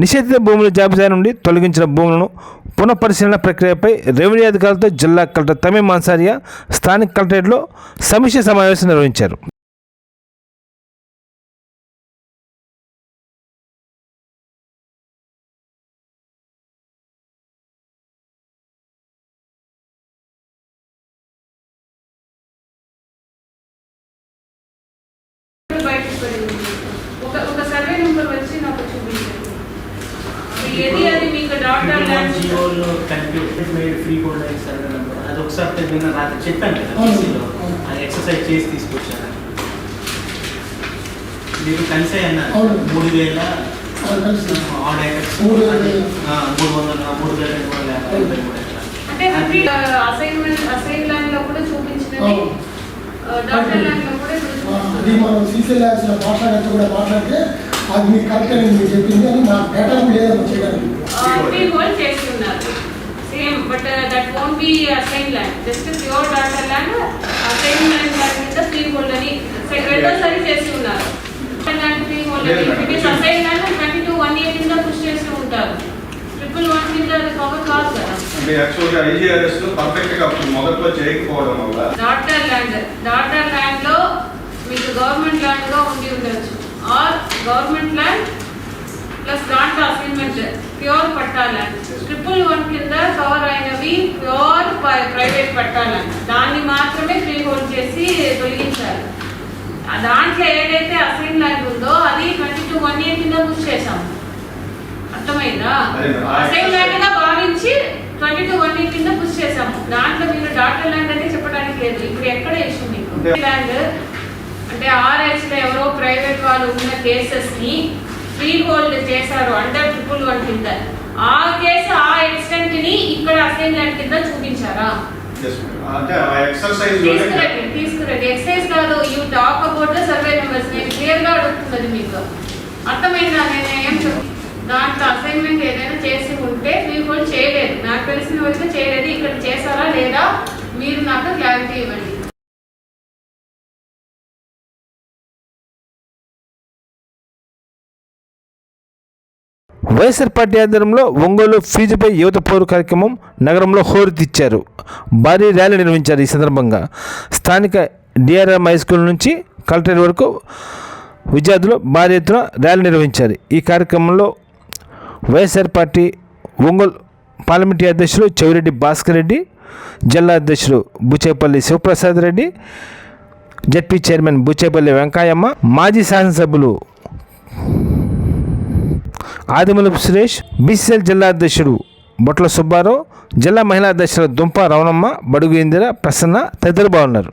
నిషేధిత భూముల జాబితా నుండి తొలగించిన భూములను పునఃపరిశీలన ప్రక్రియపై రెవెన్యూ అధికారులతో జిల్లా కలెక్టర్ తమీమ్ అన్సారియా స్థానిక కలెక్టరేట్లో సమీక్ష సమావేశం నిర్వహించారు. ఒక సర్వే నెంబర్ వచ్చి నాకు చూపించండి. ఏది అది మీకు డాక్టర్ ల్యాండ్ జియోలో కంప్యూటర్ మేడ్ ఫ్రీ హోల్డ్ అయ్యే సర్వే నెంబర్ అది ఒకసారి నిన్న రాత్రి చెప్పాను కదా టీసీలో అది ఎక్సర్సైజ్ చేసి తీసుకొచ్చాను. మీరు కలిసే అన్నారు 3000 ఆడ్ ఏకర్స్ 3,253 అంటే అసైన్ ల్యాండ్ లో కూడా చూపించినది డాక్టర్ ల్యాండ్ లో కూడా అది మనం సీసీ ల్యాబ్స్ లో మాట్లాడితే కూడా మాట్లాడితే అది మీకు కరెక్ట్ అని మీరు చెప్పింది అని నా డేటా లేదని చేయడానికి ఫ్రీ హోల్డ్ చేస్తున్నారు same but that won't be assign land just pure doctor land assign land మీద ఫ్రీ హోల్డ్ అని రెండోసారి చేస్తున్నారు. ల్యాండ్ ఫ్రీ హోల్డ్ అని ఇట్ ఇస్ అసైన్ ల్యాండ్ 2218 కింద పుష్ చేస్తూ ఉంటారు. 111 కింద అది కవర్ కాదు కదా. అంటే యాక్చువల్గా ఐజీఆర్ఎస్ లో పర్ఫెక్ట్ గా మొదట్లో చేయకపోవడం వల్ల డాక్టర్ ల్యాండ్ లో మీకు గవర్నమెంట్ ల్యాండ్ గా ఉండి ఉండొచ్చు ఆర్ గవర్నమెంట్ ల్యాండ్ ప్లస్ దాంట్లో అసైన్మెంట్ ప్యూర్ పట్టా ల్యాండ్ 111 కింద కవర్ అయినవి ప్యూర్ ప్రైవేట్ పట్టా ల్యాండ్ దాన్ని మాత్రమే ఫ్రీ హోల్డ్ చేసి తొలగించారు. దాంట్లో ఏదైతే అసైన్ ల్యాండ్ ఉందో అది 2218 కింద పుష్ చేసాము. అర్థమైందా? అసైన్ ల్యాండ్ గా భావించి 2218 కింద పుష్ చేసాము. దాంట్లో మీరు డాక్టర్ ల్యాండ్ అంటే చెప్పడానికి లేదు. ఇప్పుడు ఎక్కడ ఇష్యూ మీకు ల్యాండ్ అంటే ఆర్ఎస్ లో ఎవరో ప్రైవేట్ వాళ్ళు ఉన్న కేసెస్ ని ఫ్రీ హోల్డ్ చేశారు అండర్ 111 కింద. ఆ కేసు ఆ ఎక్స్టెంట్ ని ఇక్కడ అసైన్ ల్యాండ్ కింద చూపించారా? అంటే ఆ ఎక్సర్సైజ్ తీసుకురండి. ఎక్సర్సైజ్ కాదు, you talk about the survey numbers. నేను క్లియర్ గా అడుగుతున్నది మీకు అర్థమైందా? నేను ఏం దాంట్లో అసైన్మెంట్ ఏదైనా చేసి ఉంటే ఫ్రీ హోల్డ్ చేయలేదు. నాకు తెలిసిన వరకు చేయలేదు. ఇక్కడ చేశారా లేదా మీరు నాకు క్లారిటీ ఇవ్వండి. వైఎస్ఆర్ పార్టీ ఆధ్వర్యంలో ఒంగోలు ఫీజుపై యువత పౌరు కార్యక్రమం నగరంలో హోరెత్తిచ్చారు. భారీ ర్యాలీ నిర్వహించారు. ఈ సందర్భంగా స్థానిక డిఆర్ఎం హై స్కూల్ నుంచి కలెక్టరేట్ వరకు విద్యార్థులు భారీ ఎత్తున ర్యాలీ నిర్వహించారు. ఈ కార్యక్రమంలో వైఎస్ఆర్ పార్టీ ఒంగోలు పార్లమెంటరీ అధ్యక్షులు చెవిరెడ్డి భాస్కర్ రెడ్డి, జిల్లా అధ్యక్షులు బుచ్చేపల్లి శివప్రసాద్ రెడ్డి, జెడ్పీ చైర్మన్ బుచ్చేపల్లి వెంకయ్యమ్మ, మాజీ శాసనసభ్యులు ఆదిమూలపు సురేష్, బీసీఎల్ జిల్లా అధ్యక్షుడు బొట్ల సుబ్బారావు, జిల్లా మహిళా అధ్యక్షులు దుంప రవణమ్మ, బడుగు ఇందిర, ప్రసన్న తదితరులు బాగున్నారు.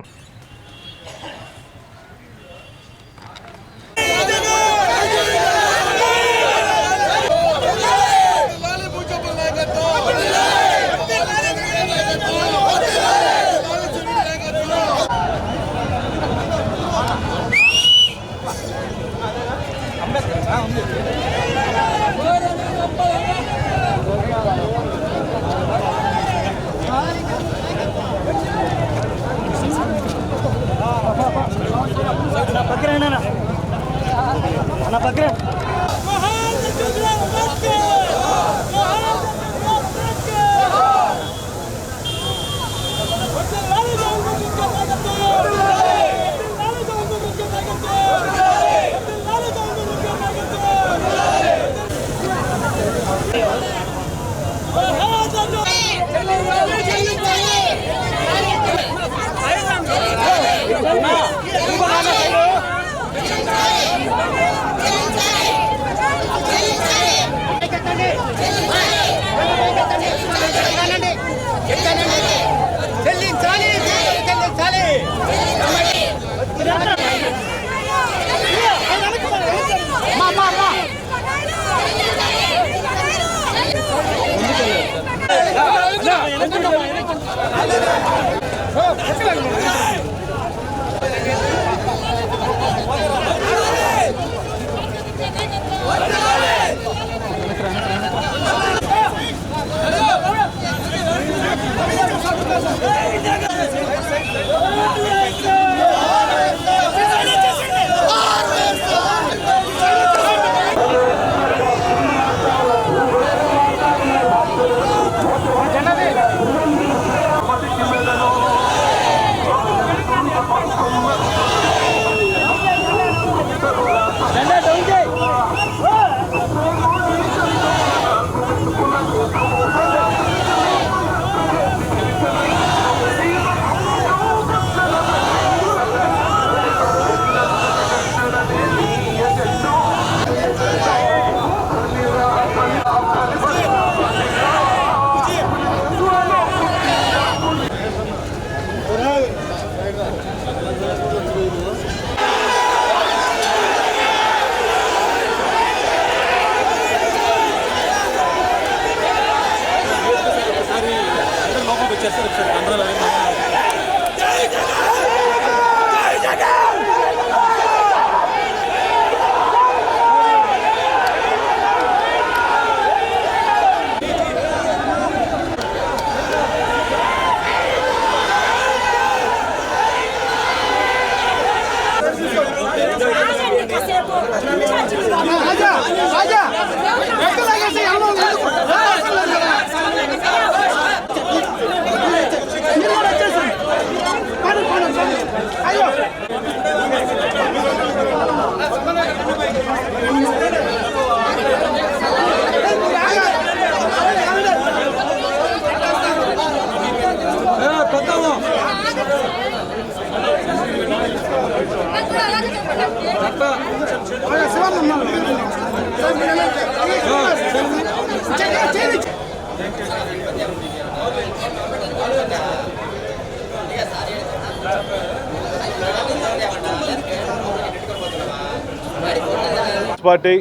పార్టీ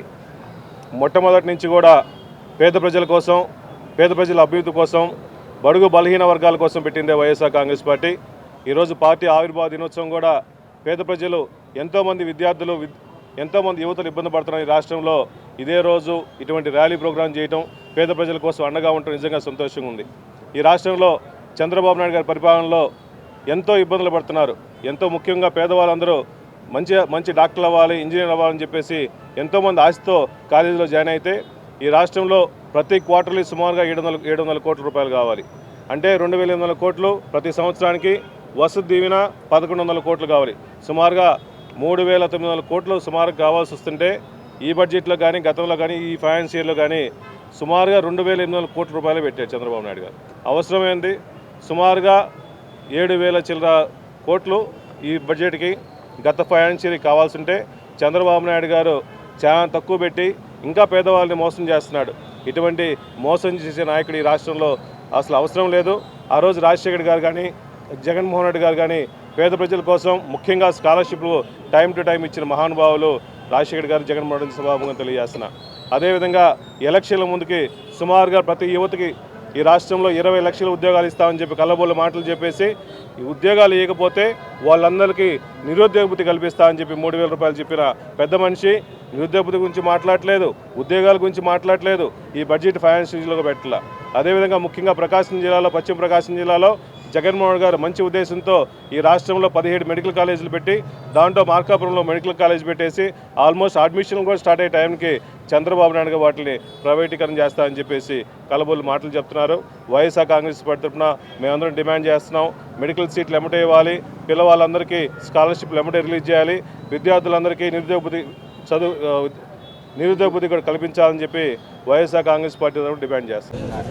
మొట్టమొదటి నుంచి కూడా పేద ప్రజల కోసం, పేద ప్రజల అభివృద్ధి కోసం, బడుగు బలహీన వర్గాల కోసం పెట్టిందే వైఎస్ఆర్ కాంగ్రెస్ పార్టీ. ఈరోజు పార్టీ ఆవిర్భావ దినోత్సవం కూడా పేద ప్రజలు, ఎంతోమంది విద్యార్థులు, ఎంతోమంది యువతలు ఇబ్బంది పడుతున్న ఈ రాష్ట్రంలో ఇదే రోజు ఇటువంటి ర్యాలీ ప్రోగ్రాం చేయడం, పేద ప్రజల కోసం అండగా ఉండటం నిజంగా సంతోషంగా ఉంది. ఈ రాష్ట్రంలో చంద్రబాబు నాయుడు గారి పరిపాలనలో ఎంతో ఇబ్బందులు పడుతున్నారు. ఎంతో ముఖ్యంగా పేదవాళ్ళందరూ మంచి డాక్టర్లు అవ్వాలి, ఇంజనీర్ అవ్వాలని చెప్పేసి ఎంతోమంది ఆశతో కాలేజీలో జాయిన్ అయితే ఈ రాష్ట్రంలో ప్రతి క్వార్టర్లీ సుమారుగా 700 కోట్ల రూపాయలు కావాలి. అంటే 2800 కోట్లు ప్రతి సంవత్సరానికి. వసతి దీవెన 1100 కోట్లు కావాలి. సుమారుగా 3900 కోట్లు సుమారుగా కావాల్సి వస్తుంటే ఈ బడ్జెట్లో కానీ, గతంలో కానీ, ఈ ఫైనాన్స్ ఇయర్లో కానీ సుమారుగా 2800 కోట్ల రూపాయలు పెట్టారు చంద్రబాబు నాయుడు గారు. అవసరమైంది సుమారుగా 7000 చిల్లర కోట్లు ఈ బడ్జెట్కి గత ఫైనాన్స్ ఇయర్కి కావాల్సి ఉంటే చంద్రబాబు నాయుడు గారు చాలా తక్కువ పెట్టి ఇంకా పేదవాళ్ళని మోసం చేస్తున్నాడు. ఇటువంటి మోసం చేసే నాయకుడు ఈ రాష్ట్రంలో అసలు అవసరం లేదు. ఆ రోజు రాజశేఖర్ గారు కానీ, జగన్మోహన్ రెడ్డి గారు కానీ పేద ప్రజల కోసం ముఖ్యంగా స్కాలర్షిప్లు టైం టు టైం ఇచ్చిన మహానుభావులు రాజశేఖర్ గారు, జగన్మోహన్ రెడ్డి సభాముఖంగా తెలియజేస్తున్నా. అదేవిధంగా ఎలక్షన్ల ముందుకి సుమారుగా ప్రతి యువతకి ఈ రాష్ట్రంలో 20 లక్షల ఉద్యోగాలు ఇస్తామని చెప్పి కల్లబోళ్ళ మాటలు చెప్పేసి ఈ ఉద్యోగాలు ఇవ్వకపోతే వాళ్ళందరికీ నిరుద్యోగ భృతి కల్పిస్తామని చెప్పి 3000 రూపాయలు చెప్పిన పెద్ద మనిషి నిరుద్యోగ భృతి గురించి మాట్లాడలేదు, ఉద్యోగాల గురించి మాట్లాడలేదు. ఈ బడ్జెట్ ఫైనాన్షియల్గా పెట్టాల. అదేవిధంగా ముఖ్యంగా ప్రకాశం జిల్లాలో, పశ్చిమ ప్రకాశం జిల్లాలో జగన్మోహన్ గారు మంచి ఉద్దేశంతో ఈ రాష్ట్రంలో 17 మెడికల్ కాలేజీలు పెట్టి దాంట్లో మార్కాపురంలో మెడికల్ కాలేజ్ పెట్టేసి ఆల్మోస్ట్ అడ్మిషన్ కూడా స్టార్ట్ అయ్యే టైంకి చంద్రబాబు నాయుడు గారు వాటిని ప్రైవేటీకరణ చేస్తామని చెప్పేసి కలబోలు మాటలు చెప్తున్నారు. వైఎస్ఆర్ కాంగ్రెస్ పార్టీ తరఫున మేమందరం డిమాండ్ చేస్తున్నాం. మెడికల్ సీట్లు ఎమ్మటే ఇవ్వాలి, పిల్లవాళ్ళందరికీ స్కాలర్షిప్లు ఎమ్మటే రిలీజ్ చేయాలి, విద్యార్థులందరికీ నిరుద్యోగ భృతి కూడా కల్పించాలని చెప్పి వైఎస్ఆర్ కాంగ్రెస్ పార్టీ తరఫున డిమాండ్ చేస్తున్నాం.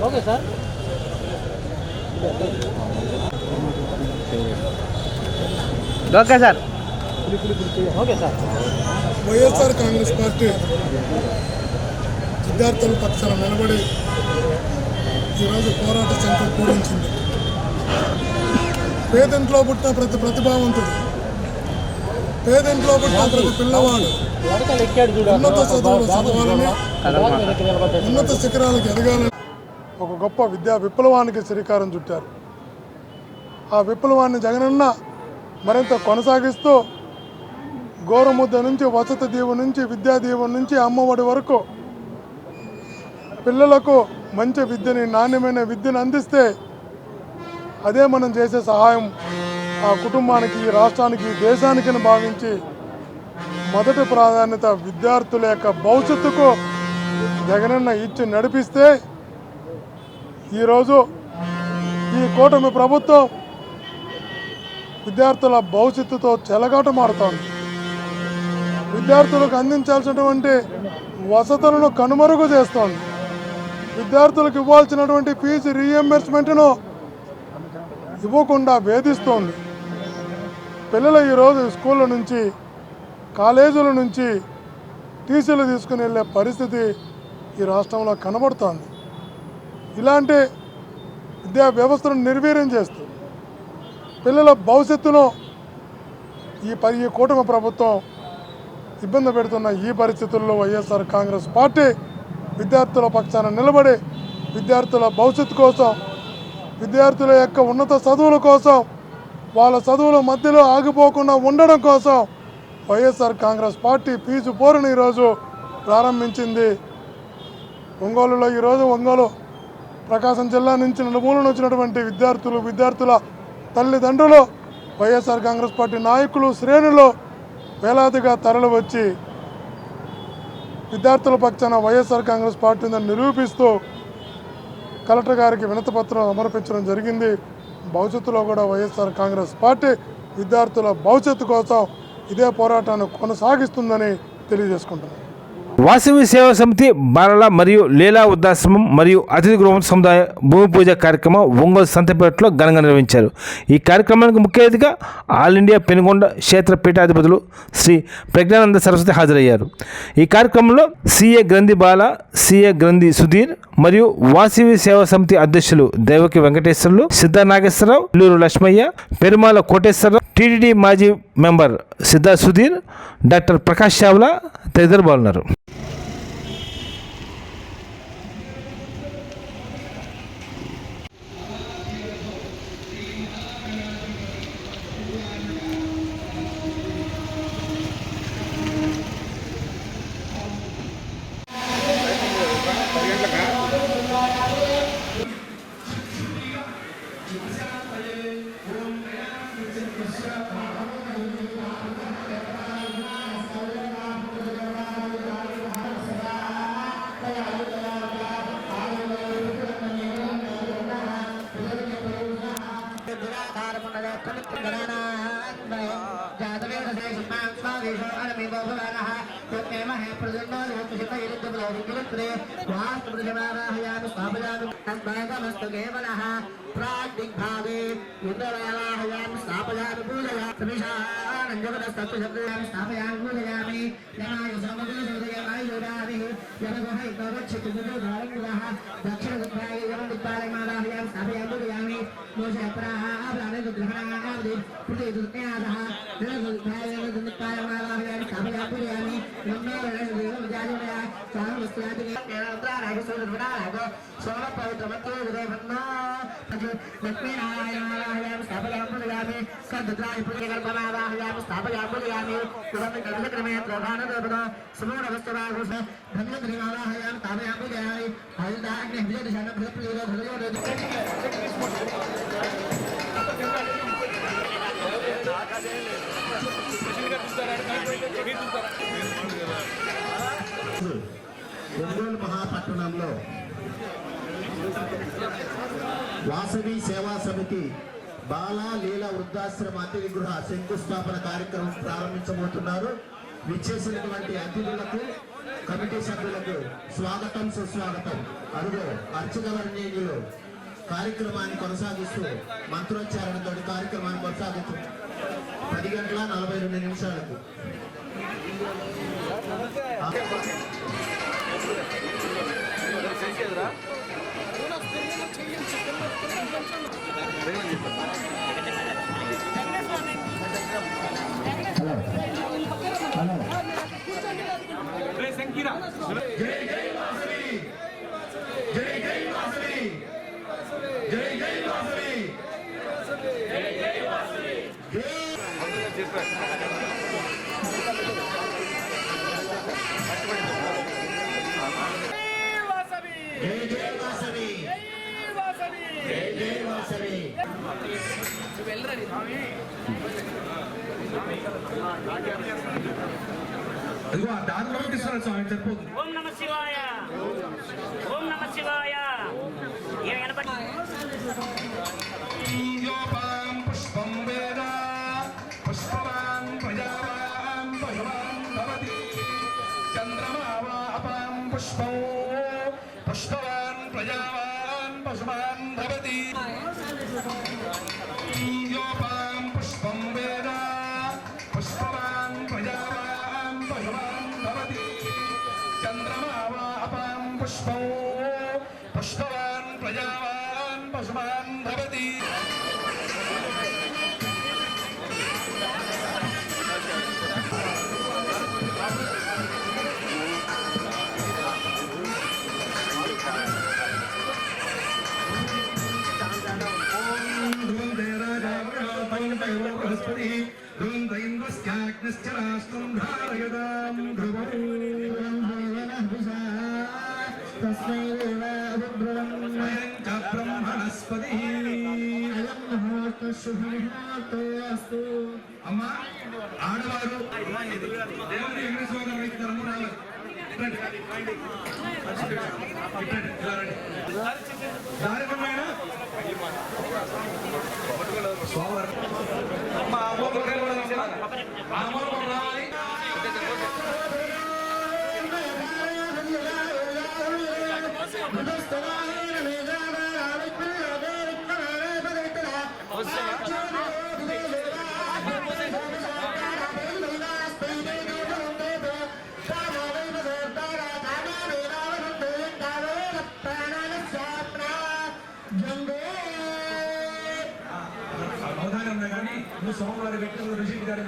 Okay sir. Okay sir. Okay sir. YSR Congress party విద్యార్థుల పక్షాన నిలబడి ఈరోజు పోరాట సంఖ్య పూరించింది. పేదింట్లో పుట్టిన ప్రతి ప్రతిభావంతుడు, పేదింట్లో పుట్టిన ప్రతి పిల్లవాడు ఉన్నత చదువులు చదవాలని, ఉన్నత శిఖరాలకు ఎదగాలని ఒక గొప్ప విద్యా విప్లవానికి శ్రీకారం చుట్టారు. ఆ విప్లవాన్ని జగనన్న మరింత కొనసాగిస్తూ గోరుముద్ద నుంచి, వసతి దీవెన నుంచి, విద్యా దీవెన నుంచి, అమ్మఒడి వరకు పిల్లలకు మంచి విద్యని, నాణ్యమైన విద్యను అందిస్తే అదే మనం చేసే సహాయం ఆ కుటుంబానికి, ఈ రాష్ట్రానికి, ఈ దేశానికి భావించి మొదటి ప్రాధాన్యత విద్యార్థుల యొక్క భవిష్యత్తుకు జగనన్న ఇచ్చి నడిపిస్తే ఈరోజు ఈ కూటమి ప్రభుత్వం విద్యార్థుల భవిష్యత్తుతో చెలగాటమాడుతోంది. విద్యార్థులకు అందించాల్సినటువంటి వసతులను కనుమరుగు చేస్తోంది. విద్యార్థులకు ఇవ్వాల్సినటువంటి ఫీజు రీఎంబర్స్మెంట్ను ఇవ్వకుండా వేధిస్తోంది. పిల్లలు ఈరోజు స్కూళ్ళ నుంచి, కాలేజీల నుంచి టీసీలు తీసుకుని వెళ్ళే పరిస్థితి ఈ రాష్ట్రంలో కనబడుతోంది. ఇలాంటి విద్యా వ్యవస్థను నిర్వీర్యం చేస్తూ పిల్లల భవిష్యత్తును ఈ కూటమి ప్రభుత్వం ఇబ్బంది పెడుతున్న ఈ పరిస్థితుల్లో వైఎస్ఆర్ కాంగ్రెస్ పార్టీ విద్యార్థుల పక్షాన నిలబడి విద్యార్థుల భవిష్యత్తు కోసం, విద్యార్థుల యొక్క ఉన్నత చదువుల కోసం, వాళ్ళ చదువుల మధ్యలో ఆగిపోకుండా ఉండడం కోసం వైఎస్ఆర్ కాంగ్రెస్ పార్టీ ఫీజు పోరుని ఈరోజు ప్రారంభించింది. ఒంగోలులో ఈరోజు ప్రకాశం జిల్లా నుంచి నలుమూలన వచ్చినటువంటి విద్యార్థుల తల్లిదండ్రులు, వైఎస్ఆర్ కాంగ్రెస్ పార్టీ నాయకులు, శ్రేణులు వేలాదిగా తరలి వచ్చి విద్యార్థుల పక్షాన వైఎస్ఆర్ కాంగ్రెస్ పార్టీని నిరూపిస్తూ కలెక్టర్ గారికి వినతిపత్రం సమర్పించడం జరిగింది. భవిష్యత్తులో కూడా వైఎస్ఆర్ కాంగ్రెస్ పార్టీ విద్యార్థుల భవిష్యత్తు కోసం ఇదే పోరాటాన్ని కొనసాగిస్తుందని తెలియజేసుకుంటున్నాను. వాసవి సేవా సమితి బాలల మరియు లీలా వృద్ధాశ్రమం మరియు అతిథి గృహం సముదాయ భూమి పూజ కార్యక్రమం ఒంగోలు సంతపేటలో ఘనంగా నిర్వహించారు. ఈ కార్యక్రమానికి ముఖ్య అతిథిగా ఆల్ ఇండియా పెనుగొండ క్షేత్ర పీఠాధిపతులు శ్రీ ప్రజ్ఞానంద సరస్వతి హాజరయ్యారు. ఈ కార్యక్రమంలో సిఏ గ్రంథి బాల, సిఏ గ్రంథి సుధీర్ మరియు వాసవి సేవా సమితి అధ్యక్షులు దేవకి వెంకటేశ్వర్లు, సిద్ధ నాగేశ్వరరావు, ఇల్లూరు లక్ష్మయ్య, పెరుమాల కోటేశ్వరరావు, టీటీడీ మాజీ మెంబర్ సిద్ధ సుధీర్, డాక్టర్ ప్రకాష్ చావ్లా తదితరులు పాల్గొన్నారు. ఒంగోలు మహాపట్టణంలో వాసవి సేవా సమితి బాల లీల వృద్ధాశ్రమ అతిథి గృహ శంకుస్థాపన కార్యక్రమం ప్రారంభించబోతున్నారు. విచ్చేసినటువంటి అతిథులకు, కమిటీ సభ్యులకు స్వాగతం, సుస్వాగతం. అరుగు అర్చకవర్ణీయులు కార్యక్రమాన్ని కొనసాగిస్తూ మంత్రోచ్చారణతో కార్యక్రమాన్ని కొనసాగిస్తూ 10:42 ఓం నమ శివాయ, ఓం నమ శివాయ. పుష్పం వేద పుష్పవాన్ ప్రజావాన్ భగవాన్ భవతి చంద్రమా అపాం పుష్పం పుష్పవాన్ ప్రజావాన్ పశుమాన్ భవతి యోపాం పుష్పం వేద పుష్పవాన్ ప్రజావాన్ పశుమాన్ భవతి చంద్రమా అపాం పుష్పం పుష్పవాన్ ప్రజావాన్ పశుమాన్ భవతి. అమ్మా ఆడవారు దేవుని వెంకటేశ్వర అవధానం కానీ నువ్వు సోమవారం వ్యక్తులు ఋషి గారు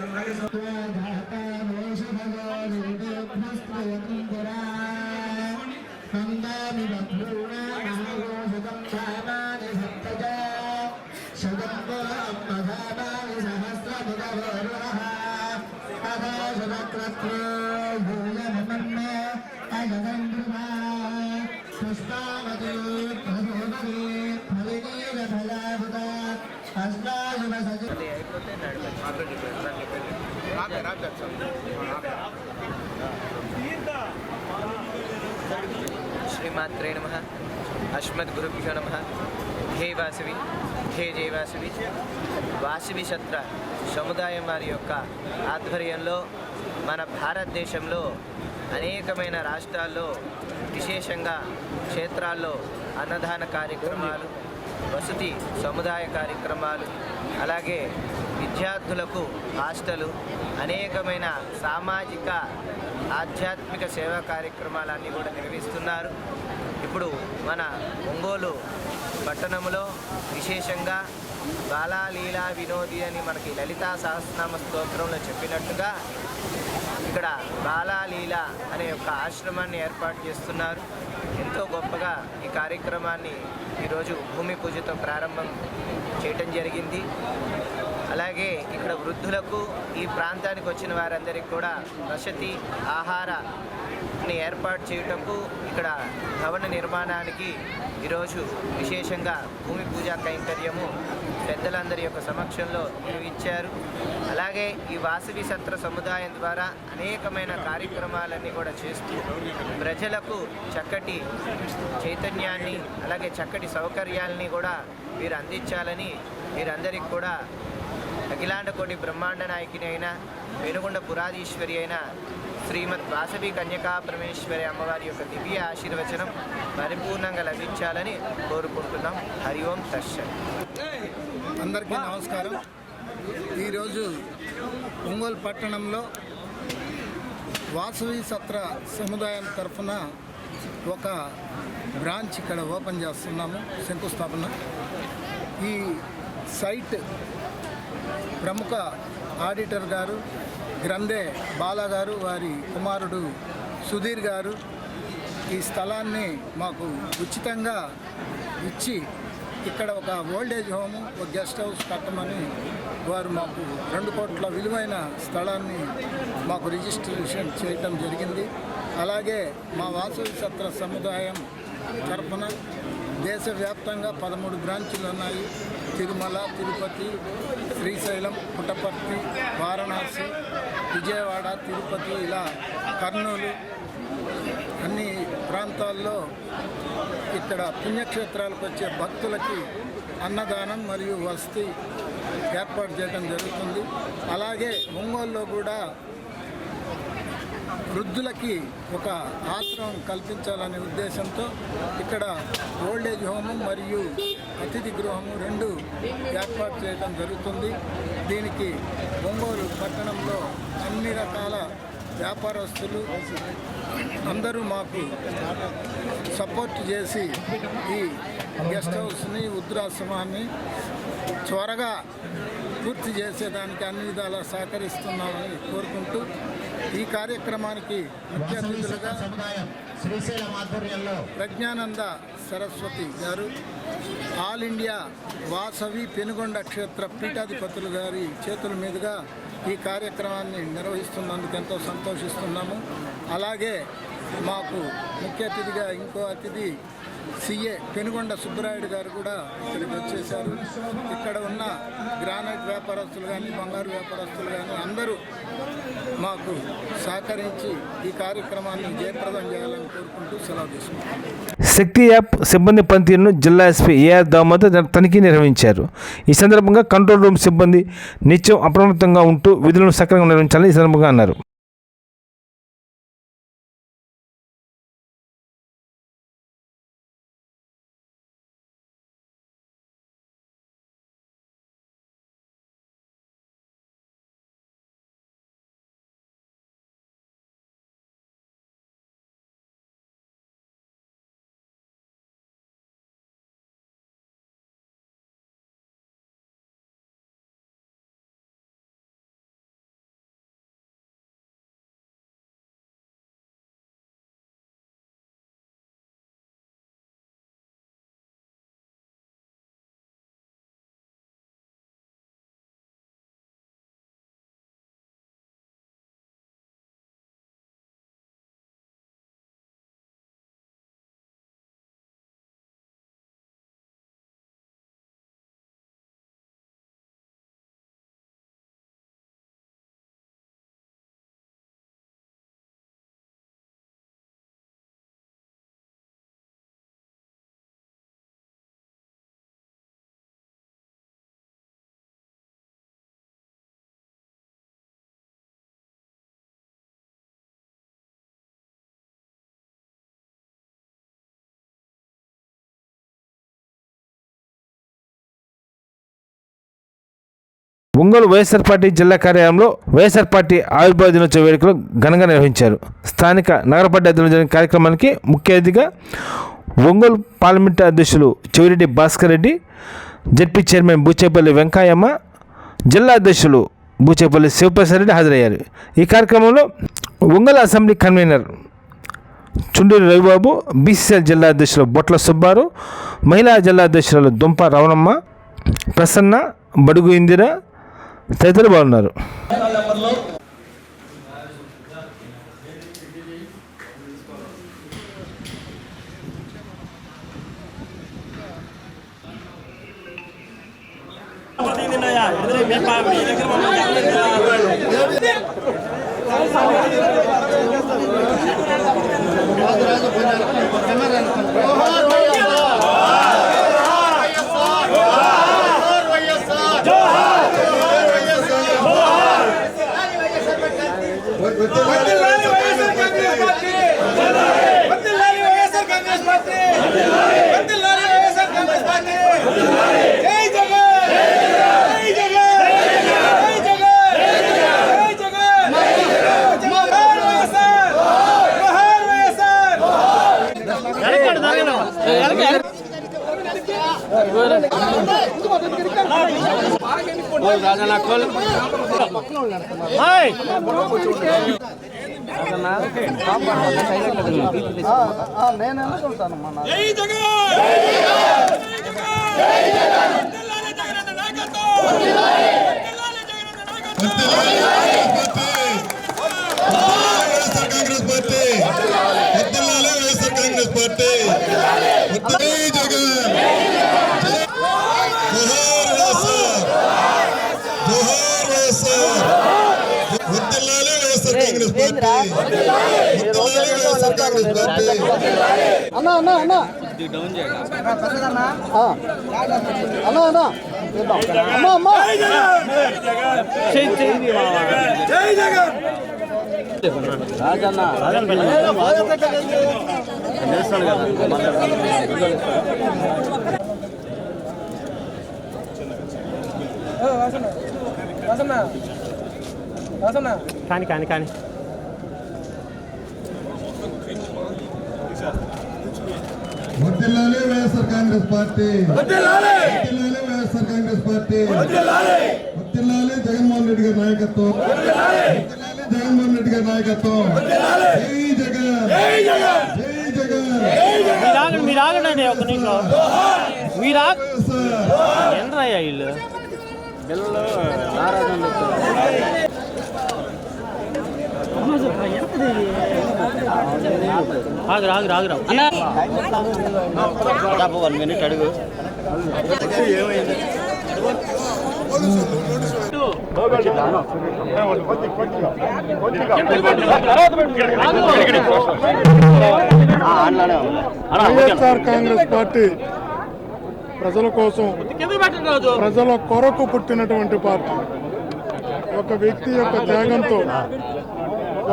శ్రీమాత్రే నమః. అస్మద్గురుభ్యో నమః. హే వాసవి, హే జయ వాసవి. వాసవి సత్ర సముదాయం వారి యొక్క ఆధ్వర్యంలో మన భారతదేశంలో అనేకమైన రాష్ట్రాల్లో, విశేషంగా క్షేత్రాల్లో అన్నదాన కార్యక్రమాలు, వసతి సముదాయ కార్యక్రమాలు, అలాగే విద్యార్థులకు హాస్టలు, అనేకమైన సామాజిక ఆధ్యాత్మిక సేవా కార్యక్రమాలన్నీ కూడా నిర్వహిస్తున్నారు. ఇప్పుడు మన ఒంగోలు పట్టణంలో విశేషంగా బాలాలీలా వినోది అని మనకి లలితా సహస్రనామ స్తోత్రంలో చెప్పినట్టుగా ఇక్కడ బాలాలీల అనే ఒక ఆశ్రమాన్ని ఏర్పాటు చేస్తున్నారు. ఎంతో గొప్పగా ఈ కార్యక్రమాన్ని ఈరోజు భూమి పూజతో ప్రారంభం చేయటం జరిగింది. అలాగే ఇక్కడ వృద్ధులకు, ఈ ప్రాంతానికి వచ్చిన వారందరికీ కూడా వసతి, ఆహారాన్ని ఏర్పాటు చేయటకు, ఇక్కడ భవన నిర్మాణానికి ఈరోజు విశేషంగా భూమి పూజా కైంకర్యము పెద్దలందరి యొక్క సమక్షంలో నిర్వహించారు. అలాగే ఈ వాసవి సత్ర సముదాయం ద్వారా అనేకమైన కార్యక్రమాలన్నీ కూడా చేస్తూ ప్రజలకు చక్కటి చైతన్యాన్ని, అలాగే చక్కటి సౌకర్యాలని కూడా వీరు అందించాలని వీరందరికీ కూడా అఖిలాండ కోటి బ్రహ్మాండ నాయకిని అయిన వెనుగొండ పురాధీశ్వరి అయిన శ్రీమద్ వాసవి కన్యకా పరమేశ్వరి అమ్మవారి యొక్క దివ్య ఆశీర్వచనం పరిపూర్ణంగా లభించాలని కోరుకుంటున్నాం. హరి ఓం తస్సత్. అందరికీ నమస్కారం. ఈరోజు ఒంగోలు పట్టణంలో వాసవి సత్ర సముదాయం తరఫున ఒక బ్రాంచ్ ఇక్కడ ఓపెన్ చేస్తున్నాము, శంకుస్థాపన. ఈ సైట్ ప్రముఖ ఆడిటర్ గారు గ్రంథే బాలా గారు, వారి కుమారుడు సుధీర్ గారు ఈ స్థలాన్ని మాకు ఉచితంగా ఇచ్చి ఇక్కడ ఒక ఓల్డేజ్ హోము, ఒక గెస్ట్ హౌస్ కట్టమని వారు మాకు 2 కోట్ల విలువైన స్థలాన్ని మాకు రిజిస్ట్రేషన్ చేయటం జరిగింది. అలాగే మా వాసవి సత్ర సముదాయం తరఫున దేశవ్యాప్తంగా 13 బ్రాంచులు ఉన్నాయి. తిరుమల, తిరుపతి, శ్రీశైలం, పుట్టపర్తి, వారణాసి, విజయవాడ, తిరుపతి, ఇలా కర్నూలు, అన్ని ప్రాంతాల్లో ఇక్కడ పుణ్యక్షేత్రాలకు వచ్చే భక్తులకి అన్నదానం మరియు వసతి ఏర్పాటు చేయడం జరుగుతుంది. అలాగే ఒంగోలులో కూడా వృద్ధులకి ఒక ఆశ్రమం కల్పించాలనే ఉద్దేశంతో ఇక్కడ ఓల్డేజ్ హోము మరియు అతిథి గృహము 2 ఏర్పాటు చేయడం జరుగుతుంది. దీనికి ఒంగోలు పట్టణంలో అన్ని రకాల వ్యాపారస్తులు అందరూ మాకు సపోర్ట్ చేసి ఈ గెస్ట్ హౌస్ని, వృద్ధాశ్రమాన్ని త్వరగా పూర్తి చేసేదానికి అన్ని విధాలా సహకరిస్తున్నామని కోరుకుంటూ ఈ కార్యక్రమానికి ముఖ్య అతిథులుగా శ్రీశైలం ఆధ్వర్యంలో ప్రజ్ఞానంద సరస్వతి గారు, ఆల్ ఇండియా వాసవి పెనుగొండ క్షేత్ర పీఠాధిపతులు గారి చేతుల మీదుగా ఈ కార్యక్రమాన్ని నిర్వహిస్తున్నందుకు ఎంతో సంతోషిస్తున్నాము. అలాగే మాకు ముఖ్య అతిథిగా ఇంకో అతిథి సిఏ పెనుగొండ సుబ్బరాయుడు గారు కూడా ఇక్కడికి వచ్చేశారు. ఇక్కడ ఉన్న గ్రానైట్ వ్యాపారస్తులు కానీ, బంగారు వ్యాపారస్తులు కానీ అందరూ మాకు సహకరించి ఈ కార్యక్రమాన్ని జయప్రదం చేయాలని కోరుకుంటూ సెలవు తీసుకుంటాం. శక్తి యాప్ సిబ్బంది పనితీరును జిల్లా ఎస్పీ ఏఆర్ దామోదర్ తనిఖీ నిర్వహించారు. ఈ సందర్భంగా కంట్రోల్ రూమ్ సిబ్బంది నిత్యం అప్రమత్తంగా ఉంటూ విధులను సక్రమంగా నిర్వహించాలని ఈ సందర్భంగా అన్నారు. ఒంగోలు వైఎస్ఆర్ పార్టీ జిల్లా కార్యాలయంలో వైఎస్ఆర్ పార్టీ ఆవిర్భావ దినోత్సవ వేడుకలు ఘనంగా నిర్వహించారు. స్థానిక నగర పట్టణంలో జరిగిన కార్యక్రమానికి ముఖ్య అతిథిగా ఒంగోలు పార్లమెంటు అధ్యక్షులు చెవిరెడ్డి భాస్కర్ రెడ్డి, జడ్పీ చైర్మన్ బూచేపల్లి వెంకయ్యమ్మ, జిల్లా అధ్యక్షులు బూచేపల్లి శివప్రసాద్ రెడ్డి హాజరయ్యారు. ఈ కార్యక్రమంలో Ongole assembly convener Chunduri Ravibabu, BCCL జిల్లా అధ్యక్షులు బొట్ల సుబ్బారావు, మహిళా జిల్లా అధ్యక్షులు దుంప రవణమ్మ, ప్రసన్న, బడుగు ఇందిర తదితరులు బాగున్నారు. కానీ వర్ధిల్లాలి వైఎస్ఆర్ కాంగ్రెస్ పార్టీ, వర్ధిల్లాలి వైఎస్ఆర్ కాంగ్రెస్ పార్టీ, వర్ధిల్లాలి జగన్మోహన్ రెడ్డి గారి నాయకత్వం, వర్ధిల్లాలి జగన్మోహన్ రెడ్డి గారి నాయకత్వం. జై జగన్, జై జగన్. మీరు ఆగండి ఒక నిమిషం. మీరు ఎండ్రయ్యా ఇల్లు ఆగురా 1 minute అడుగు. వైఎస్ఆర్ కాంగ్రెస్ పార్టీ ప్రజల కోసం, ప్రజల కొరకు పుట్టినటువంటి పార్టీ. ఒక వ్యక్తి యొక్క త్యాగంతో,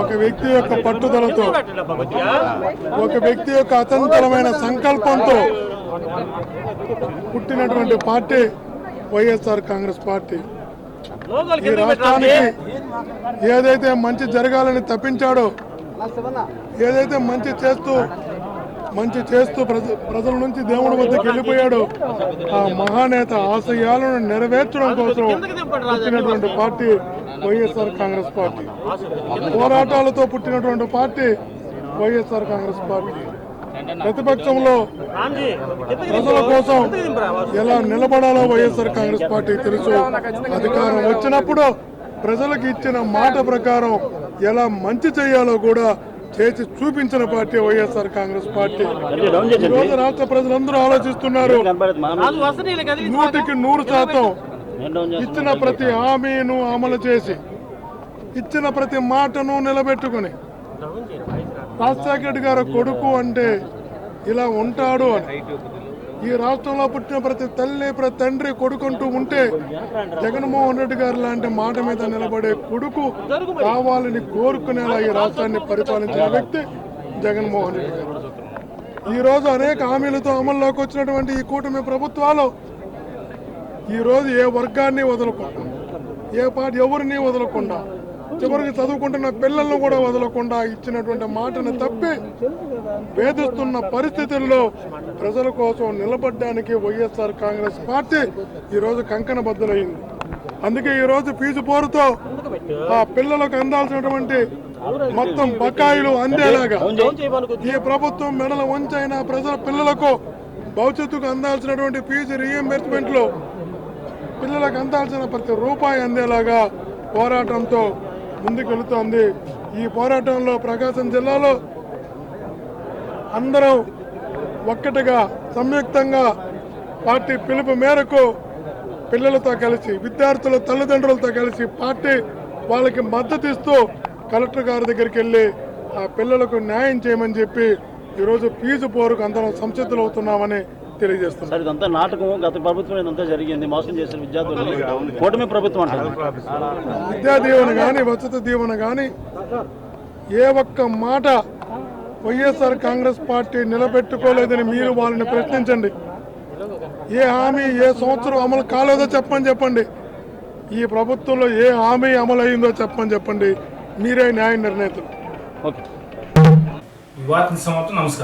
ఒక వ్యక్తి యొక్క పట్టుదలతో, ఒక వ్యక్తి యొక్క అచంచలమైన సంకల్పంతో పుట్టినటువంటి పార్టీ వైఎస్ఆర్ కాంగ్రెస్ పార్టీ. ఈ రాష్ట్రానికి ఏదైతే మంచి జరగాలని తప్పించాడో, ఏదైతే మంచి చేస్తూ ప్రజల నుంచి దేవుడి వద్దకు వెళ్ళిపోయాడో, ఆ మహానేత ఆశయాలను నెరవేర్చడం కోసం పుట్టినటువంటి పార్టీ వైఎస్ఆర్ కాంగ్రెస్ పార్టీ. పోరాటాలతో పుట్టినటువంటి పార్టీ వైఎస్ఆర్ కాంగ్రెస్ పార్టీ. ప్రతిపక్షంలో ప్రజల కోసం ఎలా నిలబడాలో వైఎస్ఆర్ కాంగ్రెస్ పార్టీ తెలుసు. అధికారం వచ్చినప్పుడు ప్రజలకు ఇచ్చిన మాట ప్రకారం ఎలా మంచి చేయాలో కూడా చేసి చూపించిన పార్టీ వైఎస్ఆర్ కాంగ్రెస్ పార్టీ. ఈరోజు రాష్ట్ర ప్రజలందరూ ఆలోచిస్తున్నారు, 100% ఇచ్చిన ప్రతి హామీను అమలు చేసి, ఇచ్చిన ప్రతి మాటను నిలబెట్టుకుని, రాజశేఖర రెడ్డి గారి కొడుకు అంటే ఇలా ఉంటాడు అని ఈ రాష్ట్రంలో పుట్టిన ప్రతి తల్లి, ప్రతి తండ్రి కొడుకుంటూ ఉంటే జగన్మోహన్ రెడ్డి గారు లాంటి మాట మీద నిలబడే కొడుకు కావాలని కోరుకునేలా ఈ రాష్ట్రాన్ని పరిపాలించిన వ్యక్తి జగన్మోహన్ రెడ్డి గారు. ఈరోజు అనేక హామీలతో అమల్లోకి వచ్చినటువంటి ఈ కూటమి ప్రభుత్వాలు ఈరోజు ఏ వర్గాన్ని వదులుకుంటాం, ఏ పార్టీ ఎవరిని వదలకుండా చివరికి చదువుకుంటున్న పిల్లలను కూడా వదలకుండా ఇచ్చినటువంటి మాటను తప్పి వేధిస్తున్న పరిస్థితుల్లో ప్రజల కోసం నిలబడడానికి వైఎస్ఆర్ కాంగ్రెస్ పార్టీ ఈరోజు కంకణబద్ధులైంది. అందుకే ఈరోజు ఫీజు పోరుతో ఆ పిల్లలకు అందాల్సినటువంటి మొత్తం బకాయిలు అందేలాగా ఈ ప్రభుత్వం మెడల వంచైన ప్రజల పిల్లలకు భవిష్యత్తుకు అందాల్సినటువంటి ఫీజు రీఎంబర్స్మెంట్లో పిల్లలకు అందాల్సిన ప్రతి రూపాయి అందేలాగా పోరాటంతో ముందుకెళ్తోంది. ఈ పోరాటంలో ప్రకాశం జిల్లాలో అందరం ఒక్కటిగా సంయుక్తంగా పార్టీ పిలుపు మేరకు పిల్లలతో కలిసి విద్యార్థుల తల్లిదండ్రులతో కలిసి పార్టీ వాళ్ళకి మద్దతు ఇస్తూ కలెక్టర్ గారి దగ్గరికి వెళ్ళి ఆ పిల్లలకు న్యాయం చేయమని చెప్పి ఈరోజు ఫీజు పోరుకు అందరం సంసిద్ధులవుతున్నామని తెలియజేస్తున్నాం. ఇదంతా నాటకం, గత ప్రభుత్వం ఇదంతా జరిగింది, మోసం చేసిన విద్యార్థులు కూటమి ప్రభుత్వం అంటారు. విద్యా దీవెన కానీ వసతి దీవెన కానీ ఏ ఒక్క మాట వైఎస్ఆర్ కాంగ్రెస్ పార్టీ నిలబెట్టుకోలేదని మీరు వాళ్ళని ప్రశ్నించండి. ఏ హామీ ఏ సంవత్సరం అమలు కాలేదో చెప్పండి. ఈ ప్రభుత్వంలో ఏ హామీ అమలు అయిందో చెప్పండి. మీరే న్యాయ నిర్ణేతలు. వివాద సమాప్తం. నమస్కారం.